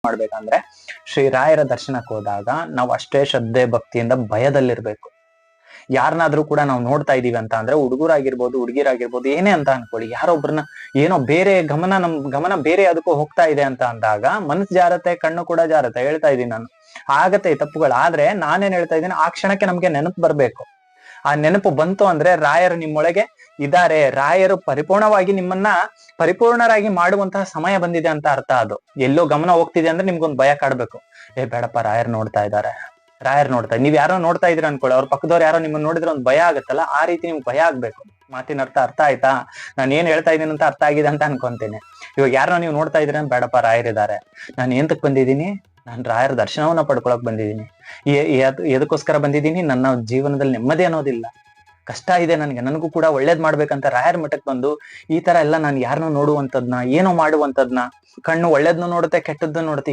ಮಾಡ್ಬೇಕಂದ್ರೆ ಶ್ರೀ ರಾಯರ ದರ್ಶನಕ್ಕೆ ಹೋದಾಗ ನಾವು ಅಷ್ಟೇ ಶ್ರದ್ಧೆ ಭಕ್ತಿಯಿಂದ ಭಯದಲ್ಲಿರ್ಬೇಕು. ಯಾರನ್ನಾದ್ರೂ ಕೂಡ ನಾವು ನೋಡ್ತಾ ಇದೀವಿ ಅಂತ ಅಂದ್ರೆ, ಹುಡುಗರಾಗಿರ್ಬೋದು ಹುಡುಗಿರಾಗಿರ್ಬೋದು ಏನೇ ಅಂತ ಅನ್ಕೊಳ್ಳಿ, ಯಾರೊಬ್ರನ್ನ ಏನೋ ಬೇರೆ ನಮ್ ಗಮನ ಬೇರೆ ಅದಕ್ಕೂ ಹೋಗ್ತಾ ಇದೆ ಅಂತ ಅಂದಾಗ ಮನಸ್ಸು ಜಾರತ್ತೆ, ಕಣ್ಣು ಕೂಡ ಜಾರತ್ತೆ. ಹೇಳ್ತಾ ಇದೀನಿ ನಾನು, ಆಗತ್ತೆ ಈ ತಪ್ಪುಗಳು. ಆದ್ರೆ ನಾನೇನ್ ಹೇಳ್ತಾ ಇದ್ದೀನಿ, ಆ ಕ್ಷಣಕ್ಕೆ ನಮ್ಗೆ ನೆನಪು ಬರ್ಬೇಕು. ಆ ನೆನಪು ಬಂತು ಅಂದ್ರೆ ರಾಯರು ನಿಮ್ಮೊಳಗೆ ಇದಾರೆ, ರಾಯರು ಪರಿಪೂರ್ಣವಾಗಿ ನಿಮ್ಮನ್ನ ಪರಿಪೂರ್ಣರಾಗಿ ಮಾಡುವಂತಹ ಸಮಯ ಬಂದಿದೆ ಅಂತ ಅರ್ಥ. ಅದು ಎಲ್ಲೋ ಗಮನ ಹೋಗ್ತಿದೆ ಅಂದ್ರೆ ನಿಮ್ಗೊಂದು ಭಯ ಕಾಡ್ಬೇಕು. ಬೇಡಪ್ಪ, ರಾಯರ್ ನೋಡ್ತಾ ಇದ್ದಾರೆ, ರಾಯರ್ ನೋಡ್ತಾ ನೀವ್ ಯಾರೋ ನೋಡ್ತಾ ಇದೀರ ಅನ್ಕೊಳ್ಳಿ, ಅವ್ರ ಪಕ್ಕದವ್ರು ಯಾರೋ ನಿಮ್ಮನ್ನ ನೋಡಿದ್ರೆ ಒಂದ್ ಭಯ ಆಗತ್ತಲ್ಲ, ಆ ರೀತಿ ನಿಮ್ಗೆ ಭಯ ಆಗ್ಬೇಕು. ಮಾತಿನ ಅರ್ಥ ಆಯ್ತಾ? ನಾನು ಏನ್ ಹೇಳ್ತಾ ಇದೀನಿ ಅಂತ ಅರ್ಥ ಆಗಿದೆ ಅಂತ ಅನ್ಕೊಂತೀನಿ. ಇವಾಗ ಯಾರನ್ನ ನೀವು ನೋಡ್ತಾ ಇದ್ದೀರ, ಬೇಡಪ್ಪ ರಾಯರಿದ್ದಾರೆ, ನಾನು ಎಂತಕ್ ಬಂದಿದ್ದೀನಿ, ನಾನು ರಾಯರ ದರ್ಶನವನ್ನ ಪಡ್ಕೊಳಕ್ ಬಂದಿದ್ದೀನಿ. ಎದಕ್ಕೋಸ್ಕರ ಬಂದಿದ್ದೀನಿ, ನನ್ನ ಜೀವನದಲ್ಲಿ ನೆಮ್ಮದಿ ಅನ್ನೋದಿಲ್ಲ, ಕಷ್ಟ ಇದೆ ನನಗೂ ಕೂಡ ಒಳ್ಳೇದ್ ಮಾಡ್ಬೇಕಂತ ರಾಯರ ಮಠಕ್ಕೆ ಬಂದು ಈ ತರ ಎಲ್ಲ ನಾನು ಯಾರನ್ನೋ ನೋಡುವಂತದ್ನ, ಏನೋ ಮಾಡುವಂತದ್ನ, ಕಣ್ಣು ಒಳ್ಳೇದ್ನು ನೋಡುತ್ತೆ ಕೆಟ್ಟದ್ದು ನೋಡುತ್ತೆ.